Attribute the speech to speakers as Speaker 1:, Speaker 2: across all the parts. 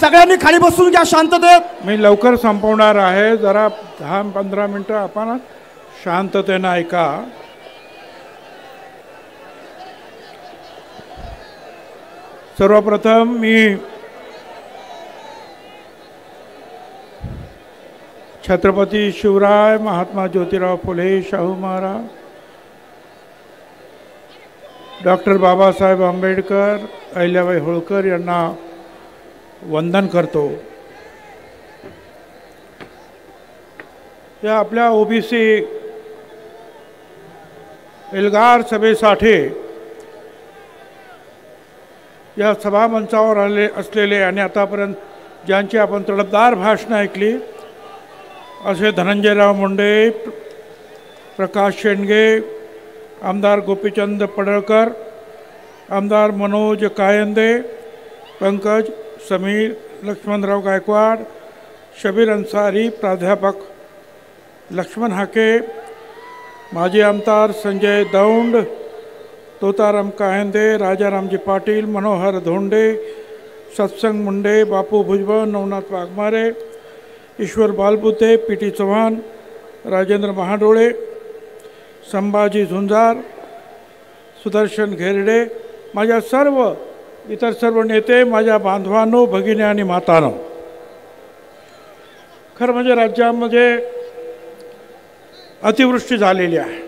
Speaker 1: सगळ्यांनी खाली बसून घ्या शांततेत.
Speaker 2: मी लवकर संपवणार आहे, जरा 10-15 मिनिटं आपण शांततेनं ऐका. सर्वप्रथम मी छत्रपती शिवराय, महात्मा ज्योतिराव फुले, शाहू महाराज, डॉक्टर बाबासाहेब आंबेडकर, अहिल्याबाई होळकर यांना वंदन करतो. या आपल्या ओबीसी एल्गार सभेसाठी या सभामंचावर आले असलेले आणि आतापर्यंत ज्यांची आपण तडफदार भाषणं ऐकली असे धनंजयराव मुंडे, प्रकाश शेंडगे, आमदार गोपीचंद पडळकर, आमदार मनोज कायंदे, पंकज समीर, लक्ष्मणराव गायकवाड, शबीर अन्सारी, प्राध्यापक लक्ष्मण हाके, माजी आमदार संजय दौंड, तोताराम कायंदे, राजारामजी पाटील, मनोहर धोंडे, सत्संग मुंडे, बापू भुजबळ, नवनाथ वाघमारे, ईश्वर बालबुते, पी.टी. चव्हाण, राजेंद्र महाडोळे, संभाजी झुंजार, सुदर्शन घेरडे, माझ्या इतर सर्व नेते, माझ्या बांधवांनो, भगिनी आणि मातांनो, खरं म्हणजे राज्यामध्ये अतिवृष्टी झालेली आहे,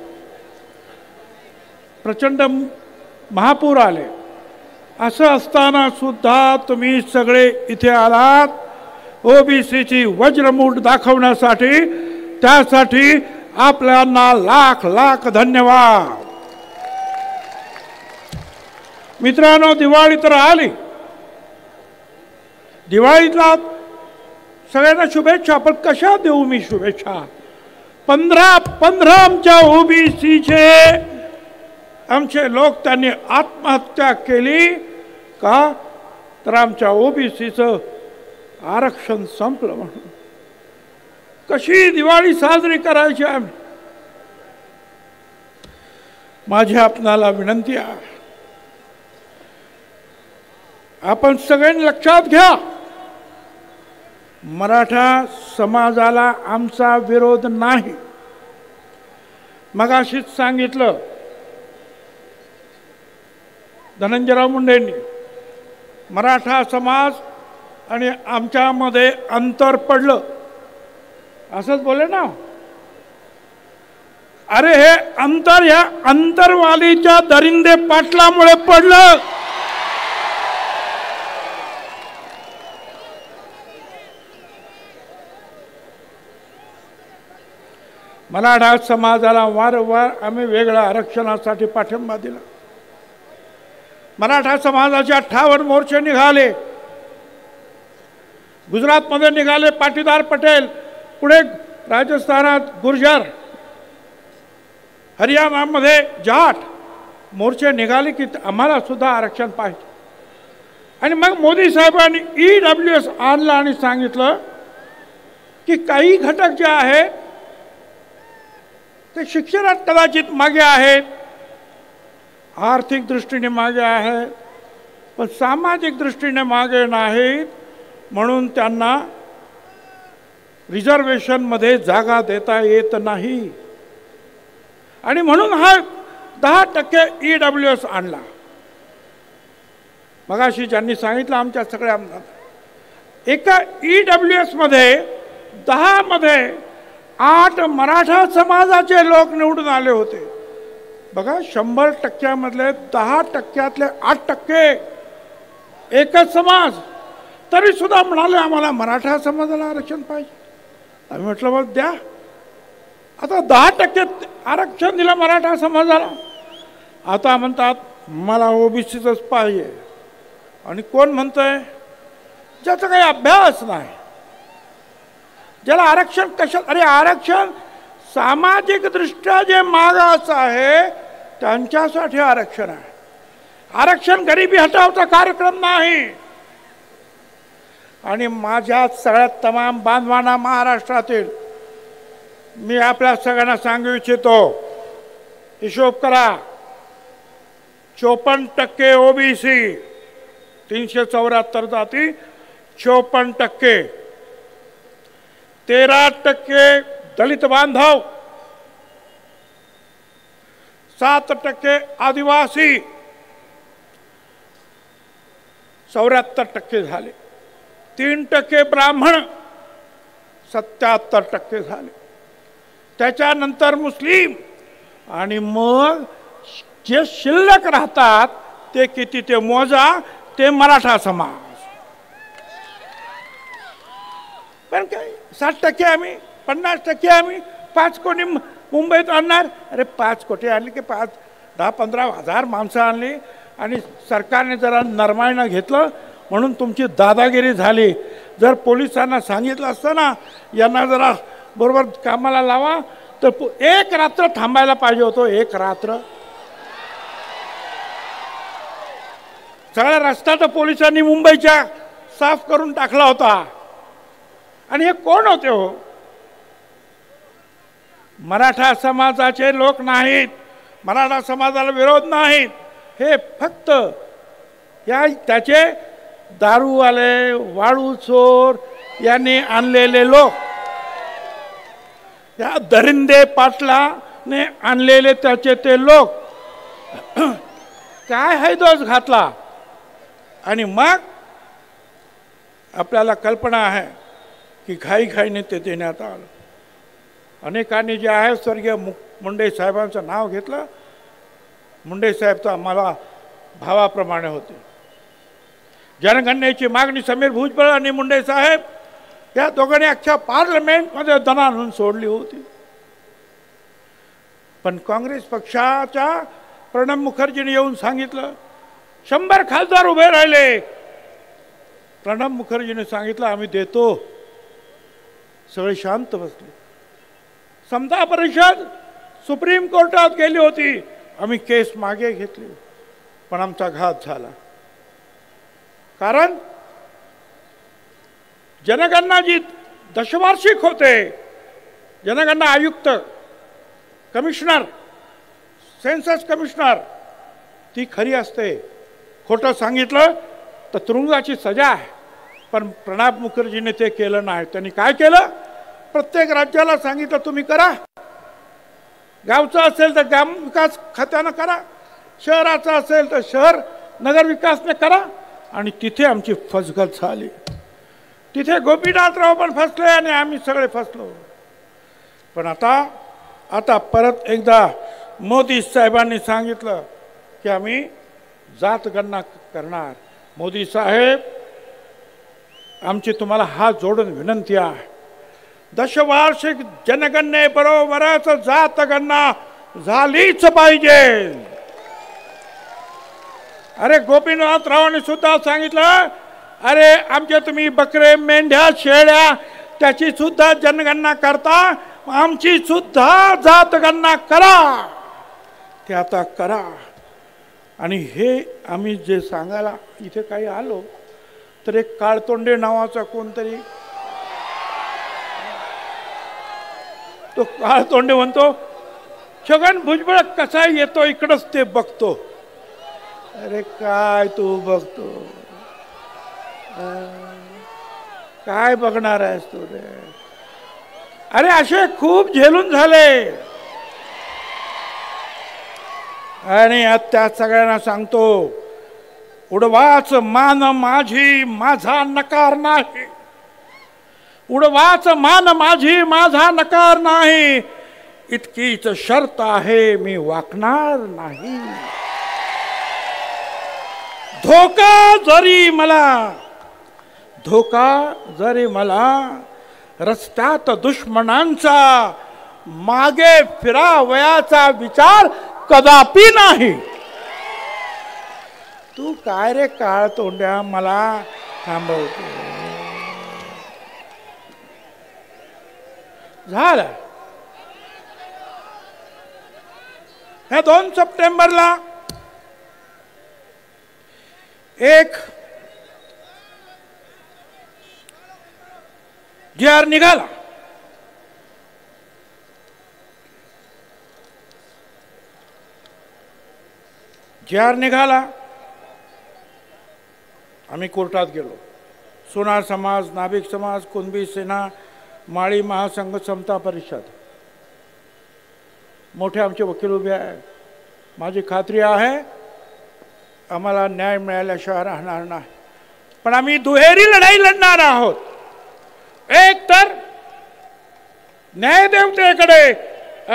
Speaker 2: प्रचंड महापूर आले. असं असताना सुद्धा तुम्ही सगळे इथे आलात ओबीसीची वज्रमूठ दाखवण्यासाठी. त्यासाठी आपल्याला लाख लाख धन्यवाद. मित्रांनो, दिवाळी तर आली. दिवाळीतला सगळ्यांना शुभेच्छा, पण कशा देऊ मी शुभेच्छा? 15 आमच्या ओबीसीचे आमचे लोक त्यांनी आत्महत्या केली का? तर आमच्या ओबीसीचं आरक्षण संपलं म्हणून. कशी दिवाळी साजरी करायची आम्ही? माझी आपणाला विनंती आहे, आपण सगळ्यांनी लक्षात घ्या, मराठा समाजाला आमचा विरोध नाही. मगाशीच सांगितलं धनंजयराव मुंडेंनी, मराठा समाज आणि आमच्यामध्ये अंतर पडलं असंच बोले ना. अरे हे अंतर ह्या अंतरवालीच्या दरिंदे पाटलामुळे पडलं. मराठा समाजाला वारंवार आम्ही वेगळ्या आरक्षणासाठी पाठिंबा दिला. मराठा समाजाचे 58 मोर्चे निघाले. गुजरातमध्ये निघाले पाटीदार पटेल, पुढे राजस्थानात गुर्जर, हरियाणामध्ये जाट मोर्चे निघाले की आम्हाला सुद्धा आरक्षण पाहिजे. आणि मग मोदी साहेबांनी EWS आणलं आणि सांगितलं की काही घटक जे आहेत ते शिक्षणात कदाचित मागे आहेत, आर्थिक दृष्टीने मागे आहेत, पण सामाजिक दृष्टीने मागे नाहीत, म्हणून त्यांना रिझर्वेशनमध्ये जागा देता येत नाही. आणि म्हणून हा 10% EWS आणला. मगाशी ज्यांनी सांगितलं आमच्या सगळ्या आमदार, एका EWS मध्ये 10 मध्ये 8 मराठा समाजाचे लोक निवडून आले होते. बघा, 100% मधले 10%तले 8% एकच समाज, तरी सुद्धा म्हणाले आम्हाला मराठा समाजाला आरक्षण पाहिजे. आम्ही म्हटलं मग द्या. आता 10% आरक्षण दिलं मराठा समाजाला. आता म्हणतात मला ओबीसीचंच पाहिजे. आणि कोण म्हणतंय? ज्याचा काही अभ्यास नाही, ज्याला आरक्षण कशा, अरे आरक्षण सामाजिक दृष्ट्या जे मागास आहे त्यांच्यासाठी आरक्षण आहे. आरक्षण गरिबी हटावचा कार्यक्रम नाही. आणि माझ्या सगळ्या तमाम बांधवांना महाराष्ट्रातील मी आपल्या सगळ्यांना सांगू इच्छितो, हिशोब करा. 54% ओबीसी, 374 जाती, 54%, 13% दलित बांधव, 7% आदिवासी, 74% झाले, 3% ब्राह्मण, 77% झाले, त्याच्यानंतर मुस्लिम, आणि मग जे शिल्लक राहतात ते किती ते मोजा, ते मराठा समाज. पण काय 60% आम्ही, 50% आम्ही, 5 कोटी मुंबईत आणणार. अरे 5 कोटी आणले की 10-15 हजार माणसं आणली आणि सरकारने जरा नरमाईनं घेतलं म्हणून तुमची दादागिरी झाली. जर पोलिसांना सांगितलं असतं ना यांना जरा बरोबर कामाला लावा, तर एक रात्र थांबायला पाहिजे होतं. एक रात्र सगळा रस्ता तर पोलिसांनी मुंबईच्या साफ करून टाकला होता. आणि हे कोण होते हो? मराठा समाजाचे लोक नाहीत, मराठा समाजाला विरोध नाहीत. हे फक्त त्याचे दारूवाले, वाळू चोर यांनी आणलेले लोक, या दरिंदे पाटलाने आणलेले त्याचे ते लोक काय हैदोस घातला. आणि मग आपल्याला कल्पना आहे की घाईघाईने ते देण्यात आलं. अनेकांनी जे आहे स्वर्गीय मुंडे साहेबांचं नाव घेतलं. मुंडे साहेब तर आम्हाला भावाप्रमाणे होते. जनगणनेची मागणी समीर भुजबळ आणि मुंडे साहेब या दोघांनी अख्ख्या पार्लमेंटमध्ये दणाणून सोडली होती. पण काँग्रेस पक्षाच्या प्रणब मुखर्जीने येऊन सांगितलं, 100 खासदार उभे राहिले. प्रणब मुखर्जीने सांगितलं आम्ही देतो. सगळे शांत बसले. समता परिषद सुप्रीम कोर्टात गेली होती. आम्ही केस मागे घेतली, पण आमचा घात झाला. कारण जनगणना जी दशवार्षिक होते, जनगणना आयुक्त, कमिशनर, सेन्सस कमिशनर, ती खरी असते. खोटं सांगितलं तर तुरुंगाची सजा आहे. पण प्रणब मुखर्जीने ते केलं नाही. त्यांनी काय केलं? प्रत्येक राज्याला सांगितलं तुम्ही करा. गावचं असेल तर ग्राम विकास खात्यानं करा, शहराचं असेल तर शहर नगर विकासने करा. आणि तिथे आमची फसगत झाली. तिथे गोपीनाथराव पण फसले आणि आम्ही सगळे फसलो. पण आता परत एकदा मोदी साहेबांनी सांगितलं की आम्ही जातगणना करणार. मोदी साहेब, आमची तुम्हाला हात जोडून विनंती आहे, दशवार्षिक जनगणनेबरोबरच जातगणना झालीच पाहिजे. अरे गोपीनाथरावांनी सुद्धा सांगितलं, अरे आमचे तुम्ही बकरे, मेंढ्या, शेळ्या त्याची सुद्धा जनगणना करता, आमची सुद्धा जातगणना करा. ते आता करा. आणि हे आम्ही जे सांगायला इथे काही आलो तर एक काळतोंडे नावाचा कोणतरी, तो काळतोंडे म्हणतो छगन भुजबळ कसा येतो इकडंच ते बघतो. अरे काय तू बघतो, काय बघणार आहेस तू रे? अरे असे खूप झेलून झाले. आणि त्या सगळ्यांना सांगतो, उडवाच मान माझी, माझा नकार नाही. उडवाच मान माझी, माझा नकार नाही. इतकीच शर्त आहे, मी वाकणार नाही. धोका जरी मला रस्त्यात दुश्मनांचा मागे फिरावयाचा विचार कदापि नाही. तू काय रे काळ तोंड्या मला थांबवतो? झालं. ह्या 2 सप्टेंबरला एक जी.आर. निघाला. जी.आर. निघाला. आम्ही कोर्टात गेलो. सोनार समाज, नाभिक समाज, कुणबी सेना, माळी महासंघ समता परिषद, मोठे आमचे वकील उभे आहेत. माझी खात्री आहे आम्हाला न्याय मिळाल्याशिवाय राहणार नाही. पण आम्ही दुहेरी लढाई लढणार आहोत. एक तर न्यायदेवतेकडे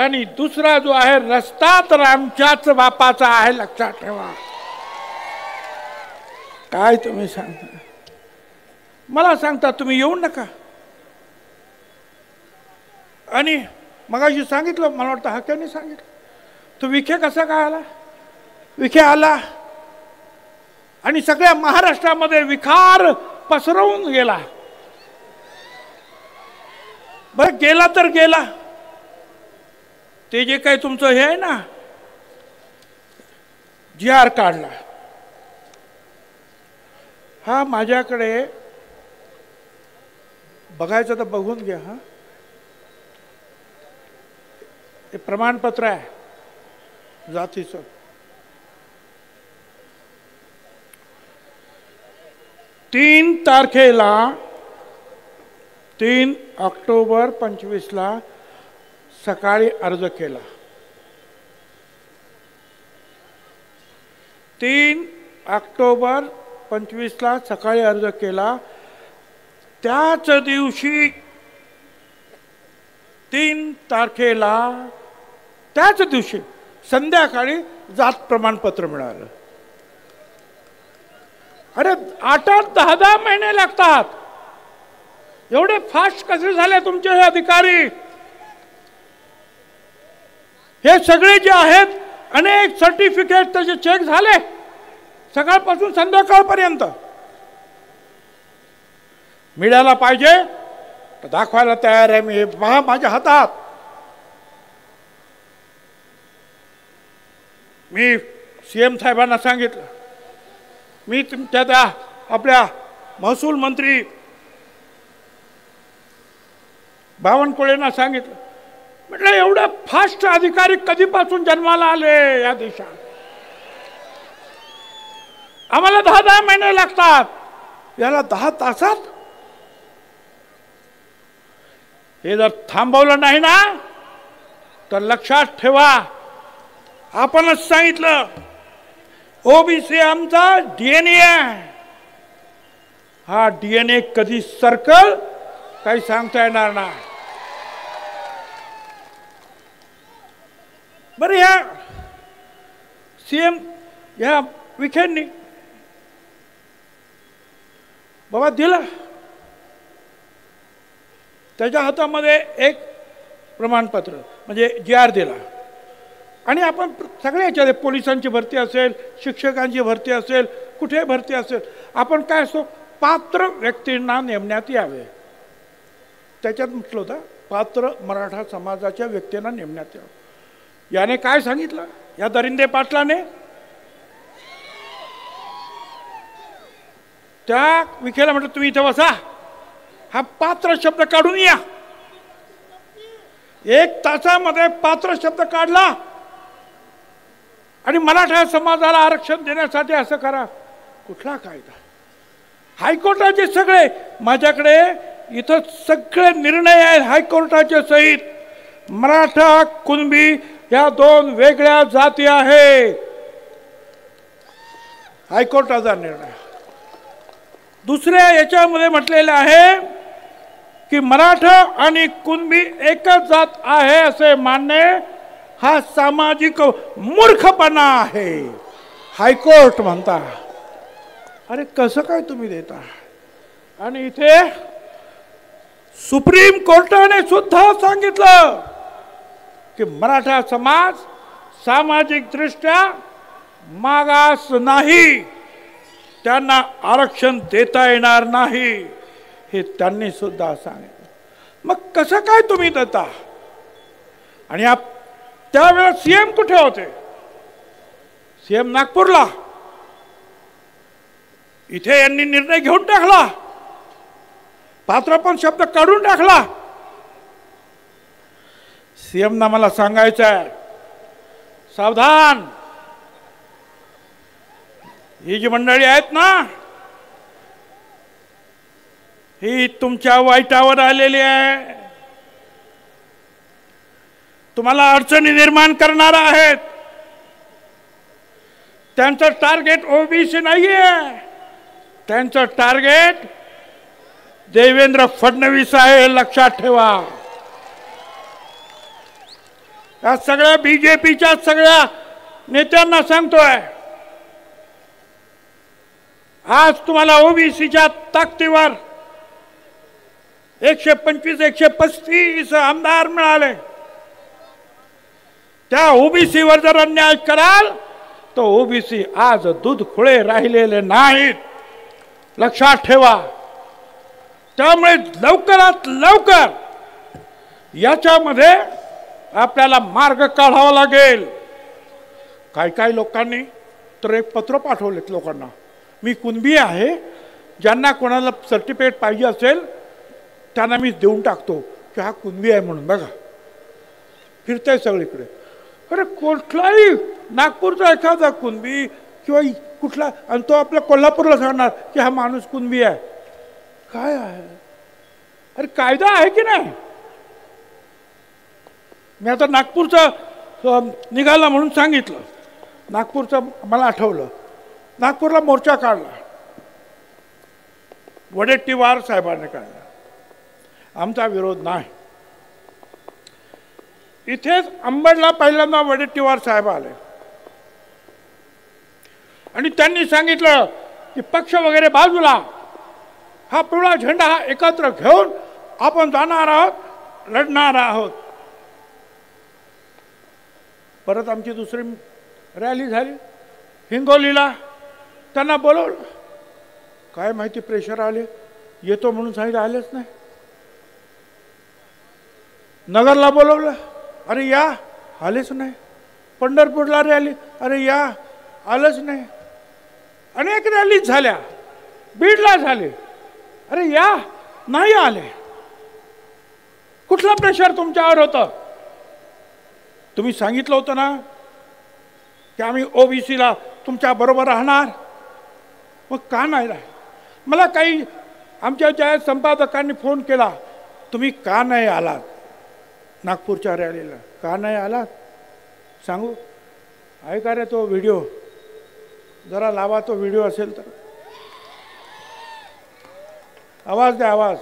Speaker 2: आणि दुसरा जो आहे रस्ता तर आमच्याच बापाचा आहे, लक्षात ठेवा. काय तुम्ही सांगता? मला सांगता तुम्ही येऊ नका. आणि मगाशी सांगितलं, मला वाटतं हाक्याने सांगितलं, तो विखे कसा काय आला? विखे आला आणि सगळ्या महाराष्ट्रामध्ये विखार पसरवून गेला. बरं गेला तर गेला. ते जे काही तुमचं हे आहे ना, GR काढला, हा माझ्याकडे बघायचं तर बघून घ्या. हा हे प्रमाणपत्र आहे जातीचं. तीन तारखेला 3 ऑक्टोबर 25ला सकाळी अर्ज केला. 3 ऑक्टोबर 25ला सकाळी अर्ज केला. त्याच दिवशी 3 तारखेला त्याच दिवशी संध्याकाळी जात प्रमाणपत्र मिळालं. अरे 8-10 महिने लागतात. एवढे फास्ट कसे झाले तुमचे हे अधिकारी? हे सगळे जे आहेत अनेक सर्टिफिकेट त्याचे चेक झाले सकाळपासून संध्याकाळपर्यंत. मिळायला पाहिजे तर दाखवायला तयार आहे मी. पहा माझ्या हातात. मी CM साहेबांना सांगितलं, मी तुमच्या त्या आपल्या महसूल मंत्री बावनकुळेंना सांगितलं, म्हटलं एवढे फास्ट अधिकारी कधीपासून जन्माला आले या देशात? आम्हाला 10 महिने लागतात, याला 10 तासात. हे जर थांबवलं नाही ना तर लक्षात ठेवा, आपणच सांगितलं OBC आमचा DNA आहे. हा DNA कधी सर्कल काही सांगता येणार नाही. बरं या CM या विखेंनी बाबा दिला, त्याच्या हातामध्ये एक प्रमाणपत्र म्हणजे GR दिला. आणि आपण सगळ्या याच्यात पोलिसांची भरती असेल, शिक्षकांची भरती असेल, कुठे भरती असेल, आपण काय असतो पात्र व्यक्तींना नेमण्यात यावे. त्याच्यात म्हटलं होतं पात्र मराठा समाजाच्या व्यक्तींना नेमण्यात यावं. याने काय सांगितलं या दरिंदे पाटलाने? त्या विखेला म्हटलं तुम्ही इथे बसा, हा पात्र शब्द काढून या. 1 तासामध्ये पात्र शब्द काढला आणि मराठा समाजाला आरक्षण देण्यासाठी असं करा. कुठला कायदा? हायकोर्टाचे सगळे माझ्याकडे इथं सगळे निर्णय आहेत हायकोर्टाचे सहित. मराठा कुणबी या 2 वेगळ्या जाती आहेत. हायकोर्टाचा निर्णय. दुसऱ्या याच्यामध्ये म्हटलेलं आहे की मराठा आणि कुणबी एकच जात आहे असे मानणे हा सामाजिक मूर्खपणा आहे, हायकोर्ट म्हणता. अरे कसं काय तुम्ही देता? आणि इथे सुप्रीम कोर्टाने सुद्धा सांगितलं की मराठा समाज सामाजिक दृष्ट्या मागास नाही, त्यांना आरक्षण देता येणार नाही, हे त्यांनी सुद्धा सांगितलं. मग कसं काय तुम्ही देता? आणि त्यावेळेला CM कुठे होते? CM नागपूरला. इथे यांनी निर्णय घेऊन टाकला, पात्र पण शब्द काढून टाकला. CM ना मला सांगायचं आहे सावधान, ही जी मंडळी आहेत ना ही तुमच्या वाईटावर आलेली आहे, तुम्हाला अडचणी निर्माण करणार आहेत. त्यांचं टार्गेट ओबीसी नाहीये, त्यांचं टार्गेट देवेंद्र फडणवीस आहे, लक्षात ठेवा. या सगळ्या बीजेपीच्या सगळ्या नेत्यांना सांगतोय, आज तुम्हाला ओबीसीच्या ताकदीवर 125-135 आमदार मिळाले. त्या ओबीसीवर जर अन्याय कराल तर ओबीसी आज दूध खुळे राहिलेले नाहीत, लक्षात ठेवा. त्यामुळे लवकरात लवकर याच्यामध्ये आपल्याला मार्ग काढावा लागेल. काही लोकांनी तर एक पत्र पाठवलेत लोकांना, मी कुणबी आहे, ज्यांना कोणाला सर्टिफिकेट पाहिजे असेल त्यांना मी देऊन टाकतो की हा कुणबी आहे म्हणून. बघा फिरतंय सगळीकडे. अरे कुठलाही नागपूरचा एखादा कुणबी किंवा कुठला, आणि तो आपल्या कोल्हापूरला सांगणार की हा माणूस कुणबी आहे. काय आहे? अरे कायदा आहे की नाही? मी आता नागपूरचा निघाला म्हणून सांगितलं, नागपूरचं मला आठवलं, नागपूरला मोर्चा काढला, वडेट्टीवार साहेबांनी काढला. आमचा विरोध नाही. इथेच अंबडला पहिल्यांदा वडेट्टीवार साहेब आले आणि त्यांनी सांगितलं की पक्ष वगैरे बाजूला, हा पिवळा झेंडा हा एकत्र घेऊन आपण जाणार आहोत, लढणार आहोत. परत आमची दुसरी रॅली झाली हिंगोलीला, त्यांना बोलवलं, काय माहिती प्रेशर आले, येतो म्हणून सांगितलं, आलेच नाही. नगरला बोलवलं, अरे या, आलेच नाही. पंढरपूरला रॅली, अरे या, आलंच नाही. अनेक रॅलीज झाल्या, बीडला झाले, अरे या, नाही आले. कुठला प्रेशर तुमच्यावर होतं? तुम्ही सांगितलं होतं ना की आम्ही ओबीसीला तुमच्या बरोबर राहणार, मग का नाही राहील? मला काही आमच्या ज्या संपादकांनी फोन केला, तुम्ही का नाही आलात नागपूरच्या रॅलीला, का नाही आलात सांगू? आहे का रे तो व्हिडिओ? जरा लावा तो व्हिडिओ असेल तर. आवाज द्या, आवाज.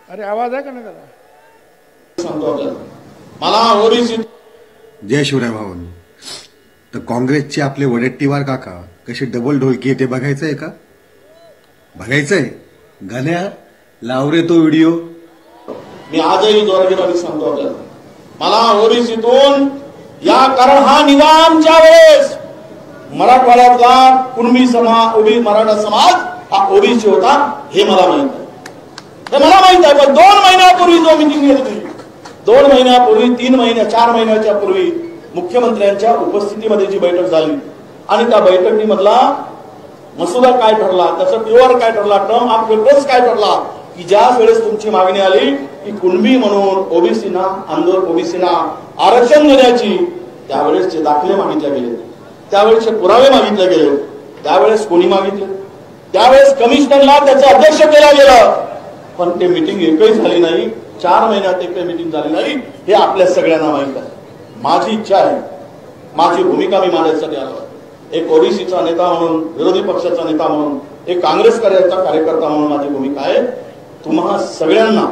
Speaker 2: अरे आवाज आहे का नाही त्याला?
Speaker 3: मला ओबीसी.
Speaker 4: जय शिवराय भावन. तर काँग्रेसचे आपले वडेट्टीवार काका कसे डबल ढोलकी आहे ते बघायचंय का? बघायचंय? गाण्या लाव रे तो व्हिडिओ.
Speaker 3: मी आजही जोरगीराने सांगतो आपल्याला, मला ओबीसीतून या, कारण हा निजामच्या वेळेस मराठवाड्यातला कुणबी समाज, मराठा समाज हा ओबीसी होता, हे मला माहित आहे. हे मला माहित आहे. पण 2 महिन्यापूर्वी जो मिटिंग घेतली, 2 महिन्यापूर्वी, 3 महिन्या 4 महिन्याच्या पूर्वी मुख्यमंत्र्यांच्या उपस्थितीमध्ये जी बैठक झाली आणि त्या बैठकीमधला मसुदा काय ठरला, त्याचा टीओआर काय ठरला, टर्म ऑफ रेफरन्स काय ठरला, की ज्या वेळेस तुमची मागणी आली की कुणबी म्हणून ओबीसीना, आंदोलन ओबीसीना आरक्षण देण्याची, त्यावेळेसचे दाखले मागितले गेले, त्यावेळेसचे पुरावे मागितले गेले. त्यावेळेस कोणी मागितले? त्यावेळेस कमिशनरला त्याचं अध्यक्ष केलं गेलं, पण ते मीटिंग एकही झाली नाही. 4 महिन्यात एकही मीटिंग झाली नाही, हे आपल्या सगळ्यांना माहित आहे. माझी इच्छा आहे, माझी भूमिका मी मांडण्यासाठी आलो. एक ओबीसीचा नेता म्हणून, विरोधी पक्षाचा नेता म्हणून, एक काँग्रेस कार्यकर्ता म्हणून माझी भूमिका आहे. तुम्हा सगळ्यांना,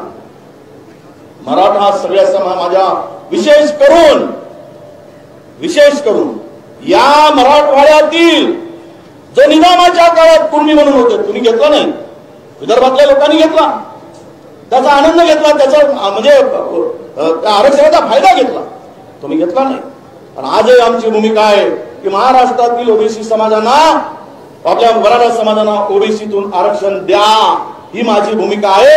Speaker 3: मराठा सगळ्या समाजाच्या विशेष करून या मराठवाड्यातील जो निजामाच्या काळात कुणबी म्हणून होते, तुम्ही घेतला नाही, विदर्भातल्या लोकांनी घेतला, त्याचा आनंद घेतला, त्याचा म्हणजे त्या आरक्षणाचा फायदा घेतला, तुम्ही घेतला नाही. पण आजही आमची भूमिका आहे की महाराष्ट्रातील ओबीसी समाजांना, आपल्या मराठा समाजांना ओबीसीतून आरक्षण द्या, ही माझी भूमिका आहे.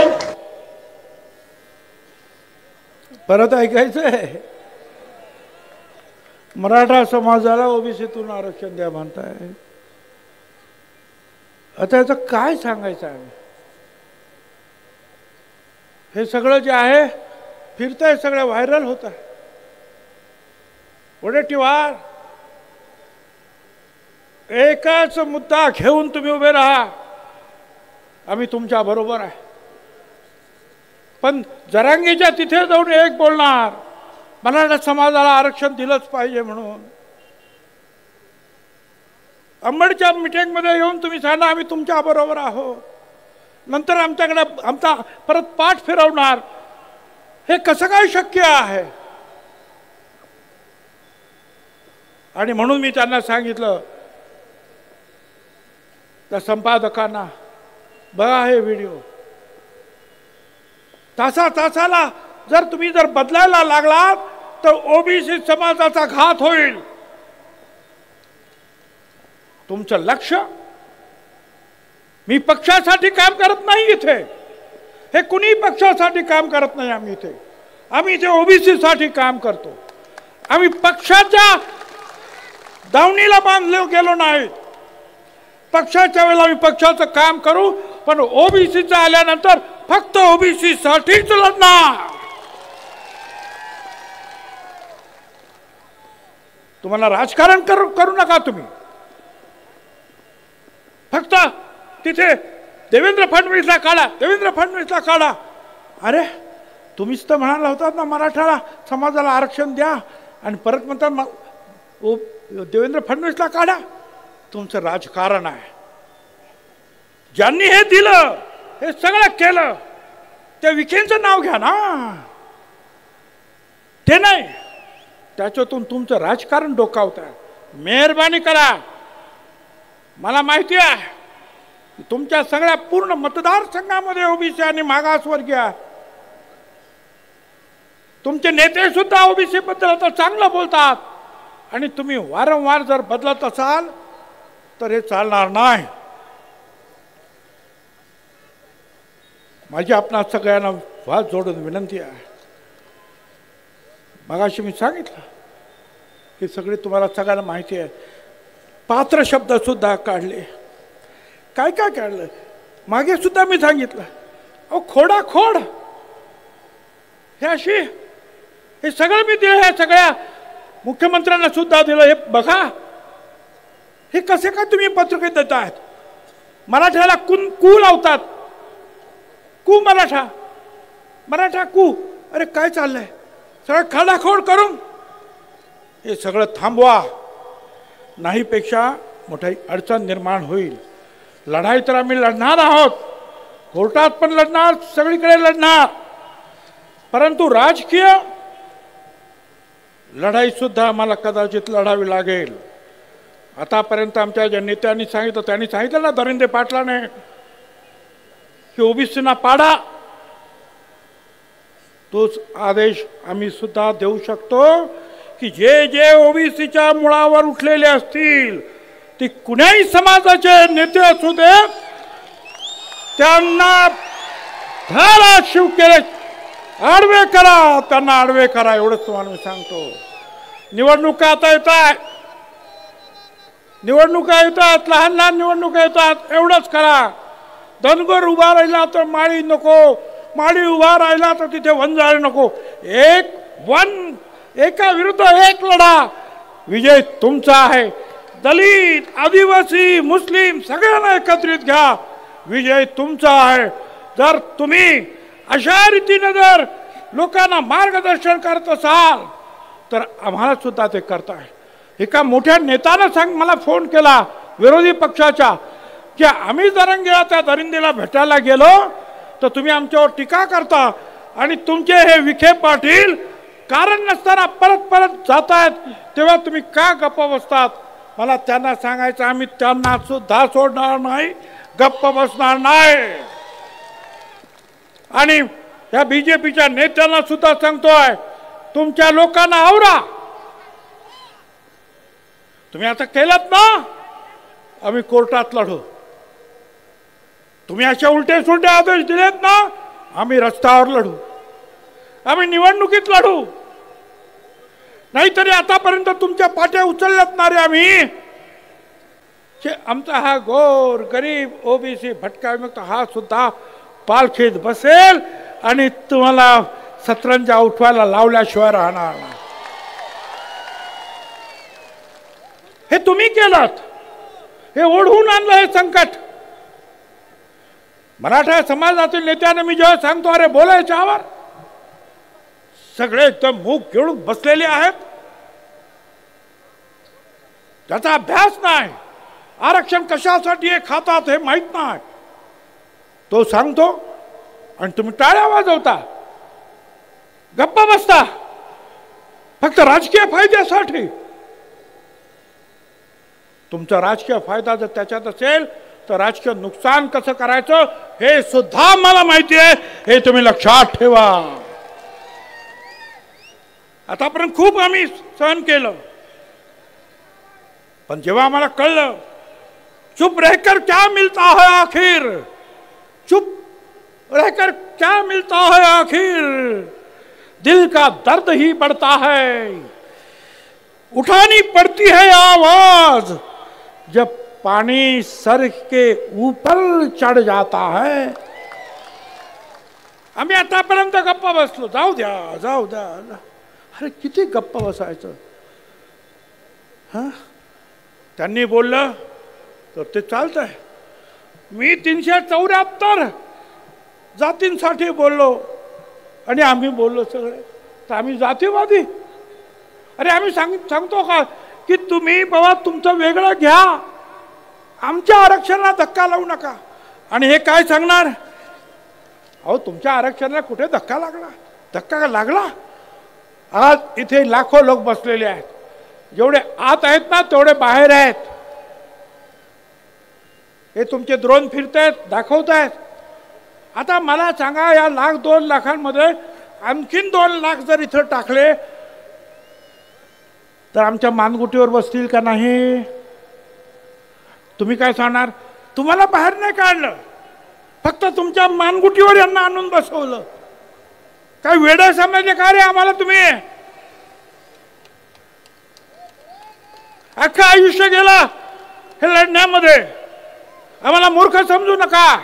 Speaker 2: परत ऐकायचंय, मराठा समाजाला ओबीसीतून आरक्षण द्या म्हणताय. आता याचं काय सांगायचं आहे? हे सगळं जे आहे फिरतंय, सगळं व्हायरल होत आहे. वडेट्टीवार एकच मुद्दा घेऊन तुम्ही उभे राहा, आम्ही तुमच्या बरोबर आहे. पण जरांगीच्या तिथे जाऊन एक बोलणार, मराठा समाजाला आरक्षण दिलंच पाहिजे म्हणून. अंबडच्या मिटिंगमध्ये येऊन तुम्ही सांगा आम्ही तुमच्या बरोबर आहोत, नंतर आमच्याकडे आमचा परत पाठ फिरवणार. हे कसं काय शक्य आहे? आणि म्हणून मी त्यांना सांगितलं, त्या संपादकांना, बघा हे व्हिडिओ, तासाला जर तुम्ही बदलायला लागलात तर ओबीसी समाजाचा घात होईल. तुमचं लक्ष, मी पक्षासाठी काम करत नाही इथे, हे कुणी पक्षासाठी काम करत नाही. आम्ही इथे ओबीसी साठी काम करतो. आम्ही पक्षाच्या दावणीला बांधलो गेलो नाही. पक्षाच्या वेळेला आम्ही पक्षाचं काम करू, पण ओबीसीचं आल्यानंतर फक्त ओबीसी साठीच लढणार. तुम्हाला राजकारण करू नका. तुम्ही फक्त तिथे देवेंद्र फडणवीसला काढा, देवेंद्र फडणवीसला काढा. अरे तुम्हीच तर म्हणाला होतात ना मराठा समाजाला आरक्षण द्या, आणि परत म्हणतात देवेंद्र फडणवीसला काढा. तुमचं राजकारण आहे. ज्यांनी हे दिलं, हे सगळं केलं, त्या विखेंचं नाव घ्या ना, ते नाही. त्याच्यातून तुमचं राजकारण डोकावत आहे. मेहरबानी करा. मला माहिती आहे तुमच्या सगळ्या पूर्ण मतदारसंघामध्ये ओबीसी आणि मागासवर्गीय, तुमचे नेते सुद्धा ओबीसी बद्दल आता चांगलं बोलतात, आणि तुम्ही वारंवार जर बदलत असाल तर हे चालणार नाही. माझी आपणा सगळ्यांना हात जोडून विनंती आहे. मगाशी मी सांगितलं की सगळे तुम्हाला सगळ्यांना माहिती आहे. पात्र शब्द सुद्धा काढले, काय काय काढलं. मागे सुद्धा मी सांगितलं, अहो खोडाखोड हे अशी, हे सगळं मी दिलं. हे सगळ्या मुख्यमंत्र्यांना सुद्धा दिलं. हे बघा, हे कसे काय तुम्ही पत्रके देत आहेत? मराठ्याला कू लावतात. कू मराठा कू. अरे काय चाललंय? सगळं खाडाखोड करून हे सगळं थांबवा. नाही पेक्षा मोठी अडचण निर्माण होईल. लढाई तर आम्ही लढणार आहोत, कोर्टात पण लढणार, सगळीकडे लढणार, परंतु राजकीय लढाई सुद्धा आम्हाला कदाचित लढावी लागेल. आतापर्यंत आमच्या ज्या नेत्यांनी सांगितलं, त्यांनी सांगितलं ना धरिंदे पाटलाने की ओबीसीना पाडा, तोच आदेश आम्ही सुद्धा देऊ शकतो की जे जे ओबीसीच्या मुळावर उठलेले असतील, ते कुणाही समाजाचे नेते असू दे, त्यांना धाराशिव केले आडवे करा, त्यांना आडवे करा. एवढंच तुम्हाला मी सांगतो. निवडणुका आता येतात, लहान लहान निवडणुका येतात. एवढंच करा. धनगर उभा राहिला तर माळी नको, माळी उभा राहिला तर तिथे वंजाळे नको. एका विरुद्ध एक लढा. विजय तुमचा आहे. दलित, आदिवासी, मुस्लिम सगळ्यांना एकत्रित घ्या. विजय तुमचा आहे. जर तुम्ही अशा रीतीने जर लोकांना मार्गदर्शन करत असाल तर आम्हाला सुद्धा ते करताय. एका मोठ्या नेत्यानं मला फोन केला विरोधी पक्षाच्या, की आम्ही जरंगेला त्या दरिंदेला भेटायला गेलो तर तुम्ही आमच्यावर टीका करता, आणि तुमचे हे विखे पाटील कारण नसताना परत जातायत, तेव्हा तुम्ही का गप्प बसतात? मला त्यांना सांगायचं, आम्ही त्यांना सुद्धा सोडणार नाही, गप्प बसणार नाही. आणि या बीजेपीच्या नेत्यांना सुद्धा सांगतोय, तुमच्या लोकांना आवरा. तुम्ही आता केलं ना, आम्ही कोर्टात लढू. तुम्ही अशा उलटे सुलटे आदेश दिलेत ना, आम्ही रस्त्यावर लढू, आम्ही निवडणुकीत लढू. नाहीतरी आतापर्यंत तुमच्या पाट्या उचलल्यात ना रे आम्ही. आमचा हा गोर गरीब ओबीसी भटका विमुक्त हा सुद्धा पालखीत बसेल आणि तुम्हाला सतरंजा उठवायला लावल्याशिवाय राहणार नाही. हे तुम्ही केलात. हे ओढवून आणलं हे संकट. मराठा समाजातील नेत्यांना मी जेव्हा सांगतो अरे बोलायच्यावर सगळे एकदम मूग घेऊन बसलेले आहेत. त्याचा अभ्यास नाही, आरक्षण कशासाठी हे खातात हे माहित नाही. तो सांगतो आणि तुम्ही टाळ्या वाजवता, गप्पा बसता फक्त राजकीय फायद्यासाठी. तुमचा राजकीय फायदा जर त्याच्यात असेल तर राजकीय नुकसान कसं करायचं हे सुद्धा मला माहिती आहे. हे तुम्ही लक्षात ठेवा. आतापर्यंत खूप आम्ही सहन केलं, पण जेव्हा आम्हाला कळलं चुप रहकर क्या मिलता है आखिर, चुप रहकर क्या मिलता है आखिर, दिल का दर्द ही बढ़ता है, उठानी पड़ती है आवाज जब पानी सर के ऊपर चढ़ जाता है. आम्ही आतापर्यंत गप्पा बसलो, जाऊ द्या जाऊ द्या. अरे किती गप्पा बसायचं. हा, त्यांनी बोललं तर ते चालतंय. मी 374 जातींसाठी बोललो आणि आम्ही बोललो सगळे, तर आम्ही जातीवादी. अरे आम्ही सांगतो का की तुम्ही बाबा तुमचं वेगळं घ्या, आमच्या आरक्षणाला धक्का लावू नका. आणि हे काय सांगणार, अहो तुमच्या आरक्षणाला कुठे धक्का लागला, धक्का लागला. आज इथे लाखो लोक बसलेले आहेत, जेवढे आत आहेत ना तेवढे बाहेर आहेत. हे तुमचे ड्रोन फिरतायत, दाखवत आहेत. आता मला सांगा या 1,00,000-2 लाखांमध्ये आणखीन 2 लाख जर इथं टाकले तर आमच्या मानगुटीवर बसतील का नाही. तुम्ही काय सांगणार, तुम्हाला बाहेर नाही काढलं, फक्त तुमच्या मानगुटीवर यांना आणून बसवलं. काय वेडे समजले का रे आम्हाला तुम्ही. अख्खं आयुष्य गेला हे लढण्यामध्ये, आम्हाला मूर्ख समजू नका.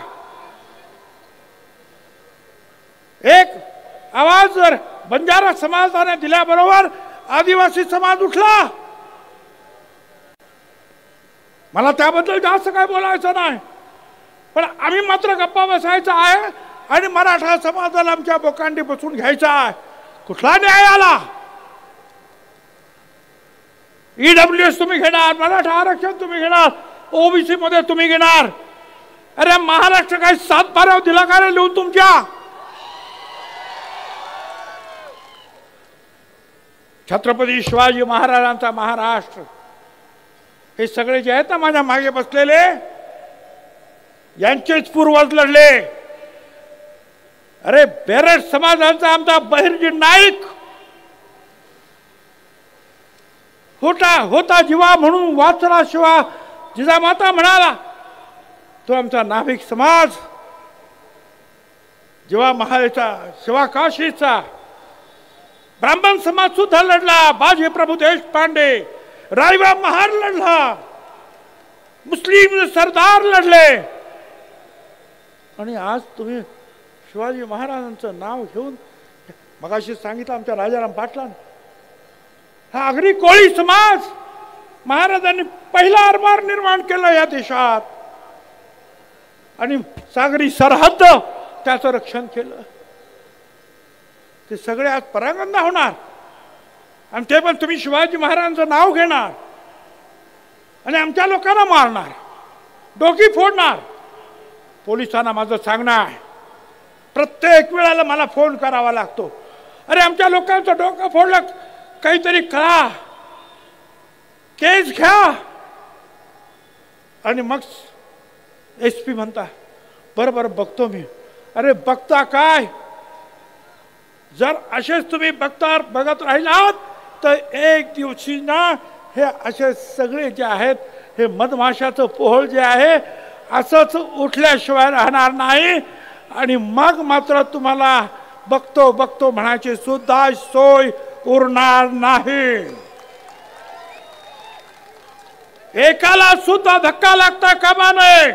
Speaker 2: एक आवाज जर बंजारा समाजाने दिल्याबरोबर आदिवासी समाज उठला. मला त्याबद्दल जास्त काय बोलायचं नाही, पण आम्ही मात्र गप्पा बसायचा आहे आणि मराठा समाजाला आमच्या बोकांडी बसून घ्यायचा आहे. कुठला न्याय आला. ईडब्ल्यूएस तुम्ही घेणार, मराठा आरक्षण तुम्ही घेणार, ओबीसी मध्ये तुम्ही घेणार. अरे महाराष्ट्र काही 7 बारावर दिला का रे लिहून तुमच्या. छत्रपती शिवाजी महाराजांचा महाराष्ट्र, हे सगळे जे आहेत ना माझ्या मागे बसलेले, यांचेच पूर्वज लढले. अरे बेरड समाजाचा आमचा बहिर्जी नाईक होता जीवा म्हणून वाचला शिवा जिजामाता म्हणाला. तो आमचा नाभिक समाज जेव्हा महालेचा शिवा काशीचा ब्राह्मण समाज सुद्धा लढला. बाजी प्रभू देशपांडे, रायबा महार लढला, मुस्लिम सरदार लढले. आणि आज तुम्ही शिवाजी महाराजांचं नाव घेऊन, मगाशी सांगितलं आमच्या राजाराम पाटलांनी, हा आगरी कोळी समाज महाराजांनी पहिला आरमार निर्माण केलं या देशात आणि सागरी सरहद्द त्याचं रक्षण केलं. ते सगळे आज परांगंदा होणार आणि ते पण तुम्ही शिवाजी महाराजांचं नाव घेणार आणि आमच्या लोकांना मारणार, डोकी फोडणार. पोलिसांना माझं सांगणं आहे, प्रत्येक वेळेला मला फोन करावा लागतो, अरे आमच्या लोकांचं डोकं फोडलं, काहीतरी करा, केस घ्या. आणि मग SP म्हणता बरं बरं बघतो मी. अरे बघता काय, जर असेच तुम्ही बघत राहिलात तर एक दिवशी ना हे असे सगळे जे आहेत हे मधमाशाचं पोहळ जे आहे असंच उठल्याशिवाय राहणार नाही. आणि मग मात्र तुम्हाला बघतो बघतो म्हणायची सुद्धा सोय उरणार नाही. एकाला सुद्धा धक्का लागता कामा नये.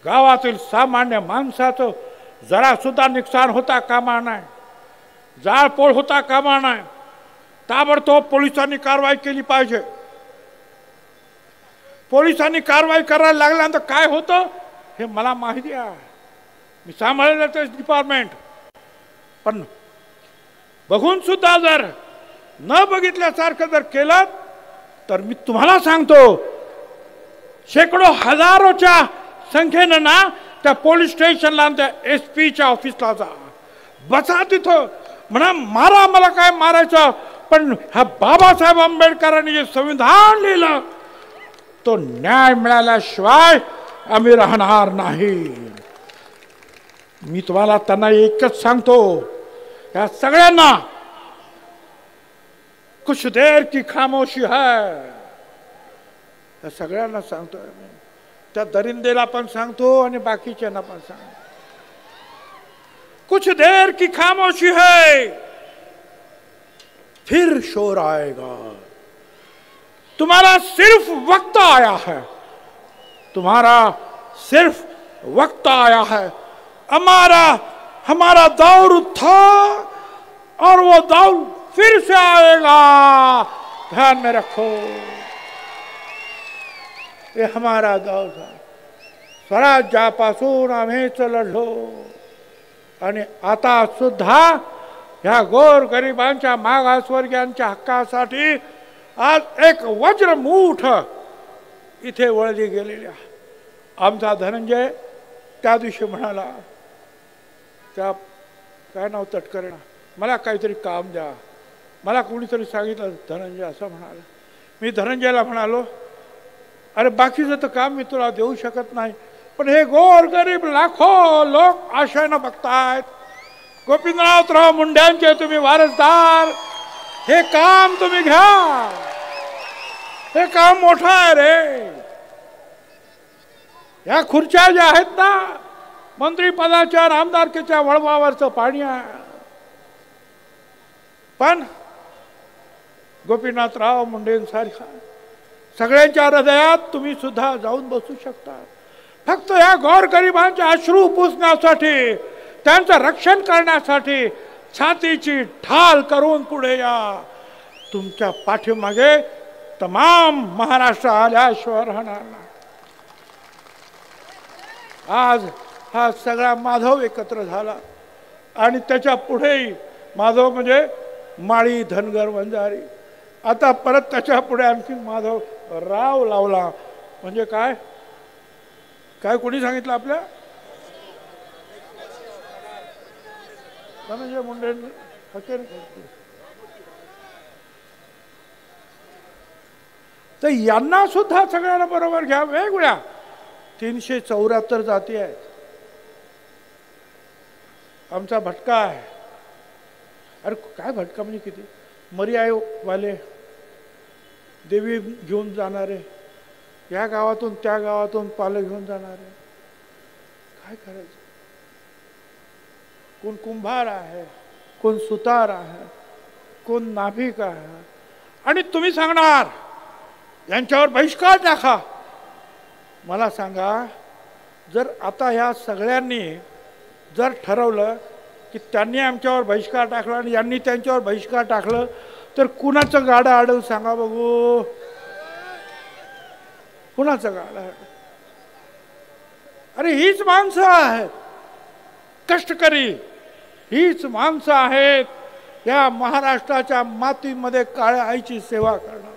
Speaker 2: गावातील सामान्य माणसाचं जरा सुद्धा नुकसान होता कामा नये, जाळपोळ होता कामा नये. ताबडतोब पोलिसांनी कारवाई केली पाहिजे. पोलिसांनी कारवाई करायला लागल्यानंतर काय होतं हे मला माहिती आहे. मी सांभाळलं ते डिपार्टमेंट. पण बघून सुद्धा जर न बघितल्यासारखं जर केलं तर मी तुम्हाला सांगतो शेकडो हजारोच्या संख्येनं ना त्या पोलीस स्टेशनला त्या SP च्या ऑफिसला जा, बसा तिथं, म्हणा मारा मला काय मारायचं, पण ह्या बाबासाहेब आंबेडकरांनी जे संविधान लिहिलं तो न्याय मिळाल्याशिवाय आम्ही राहणार नाही. मी तुम्हाला त्यांना एकच सांगतो, या सगळ्यांना कुछ देर की खामोशी है, या सगळ्यांना सांगतोय मी. त्या दरिंदेला पण सांगतो आणि बाकीच्यांना पण सांगतो, कुछ देर की खामोशी है फिर शोर आएगा. तुम्हारा सिर्फ वक्त आया है, तुम्हारा सिर्फ वक्त आया है. हमारा दौर था और वो दौर फिर से आएगा, ध्यान में रखो. ये हमारा दौर था. स्वराज्यापासून आम्हीच लढलो आणि आता सुद्धा ह्या गोर गरिबांच्या मागासवर्गीयांच्या हक्कासाठी आज एक वज्रमूठ इथे वळली गेलेली आहे. आमचा धनंजय त्या दिवशी म्हणाला, त्या काय नाव तटकरणा, मला काहीतरी काम द्या. मला कोणीतरी सांगितलं धनंजय असं म्हणाला. मी धनंजयला म्हणालो, अरे बाकीचं तर काम मी तुला देऊ शकत नाही, पण हे गोरगरीब लाखो लोक आशेनं बघतायत. गोपीनाथराव मुंड्यांचे तुम्ही वारसदार, हे काम तुम्ही घ्या, हे काम मोठं आहे रे. या खुर्च्या ज्या आहेत ना, मंत्रीपदाच्या आमदारकीच्या वळवावरचं पाणी आहे. पण गोपीनाथराव मुंडेंसारखा सगळ्यांच्या हृदयात तुम्ही सुद्धा जाऊन बसू शकता. फक्त या गोरगरिबांचे अश्रू पुसण्यासाठी, त्यांचं रक्षण करण्यासाठी छातीची ढाल करून पुढे या. तुमच्या पाठीमागे तमाम महाराष्ट्र आल्याशिवाय राहणार नाही. आज हा सगळा माधव एकत्र झाला आणि त्याच्या पुढेही माधव म्हणजे माळी, धनगर, वंजारी. आता परत त्याच्या पुढे आणखी माधव राव लावला. म्हणजे काय काय कोणी सांगितलं आपल्या धनंजय मुंडे तर यांना सुद्धा सगळ्यांना बरोबर घ्या. वेगवेगळ्या 374 जाती आहेत. आमचा भटका आहे. अरे काय भटका म्हणजे किती, मर्यावाले, देवी घेऊन जाणारे, या गावातून त्या गावातून पालं घेऊन जाणारे, काय करायचं. कोण कुंभार आहे, कोण सुतार आहे, कोण नाभिक आहे. आणि तुम्ही सांगणार यांच्यावर बहिष्कार टाका. मला सांगा, जर आता ह्या सगळ्यांनी जर ठरवलं की त्यांनी आमच्यावर बहिष्कार टाकला आणि यांनी त्यांच्यावर बहिष्कार टाकलं तर कुणाचं गाडं अडल सांगा बघू. कुणाचं गाडं? अरे हीच माणसं आहेत कष्टकरी, हीच माणसं आहेत या महाराष्ट्राच्या मातीमध्ये काळ्या आईची सेवा करणार,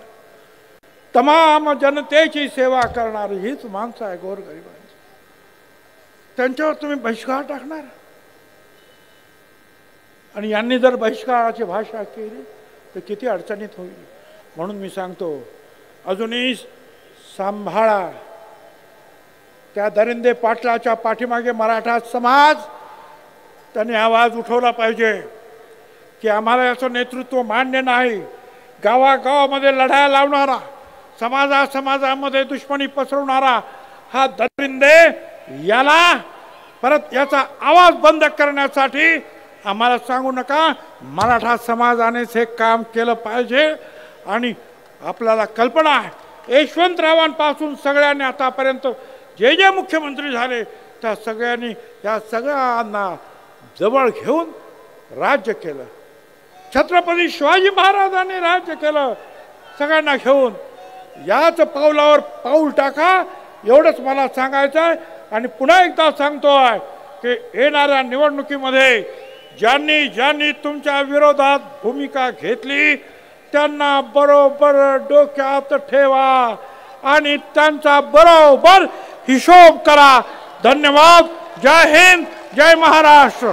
Speaker 2: तमाम जनतेची सेवा करणारी हीच माणसं आहे गोरगरिबांची. त्यांच्यावर तुम्ही बहिष्कार टाकणार आणि यांनी जर बहिष्काराची भाषा केली तर किती अडचणीत होईल. म्हणून मी सांगतो, अजूनही सांभाळा. त्या दरिंदे पाटलाच्या पाठीमागे मराठा समाज त्यांनी आवाज उठवला पाहिजे की आम्हाला याचं नेतृत्व मान्य नाही. गावागावामध्ये लढाया लावणारा, समाजामध्ये दुश्मनी पसरवणारा हा दरिंदे, याला परत याचा आवाज बंद करण्यासाठी आम्हाला सांगू नका. मराठा समाजानेच हे काम केलं पाहिजे. आणि आपल्याला कल्पना आहे, यशवंतरावांपासून सगळ्यांनी आतापर्यंत जे जे मुख्यमंत्री झाले त्या सगळ्यांनी या सगळ्यांना जवळ घेऊन राज्य केलं. छत्रपती शिवाजी महाराजांनी राज्य केलं सगळ्यांना घेऊन. याच पावलावर पाऊल टाका, एवढंच मला सांगायचं आहे. आणि पुन्हा एकदा सांगतोय की येणाऱ्या निवडणुकीमध्ये ज्यांनी ज्यांनी तुमच्या विरोधात भूमिका घेतली त्यांना बरोबर डोक्यात ठेवा आणि त्यांचा बरोबर हिशोब करा. धन्यवाद. जय हिंद, जय महाराष्ट्र.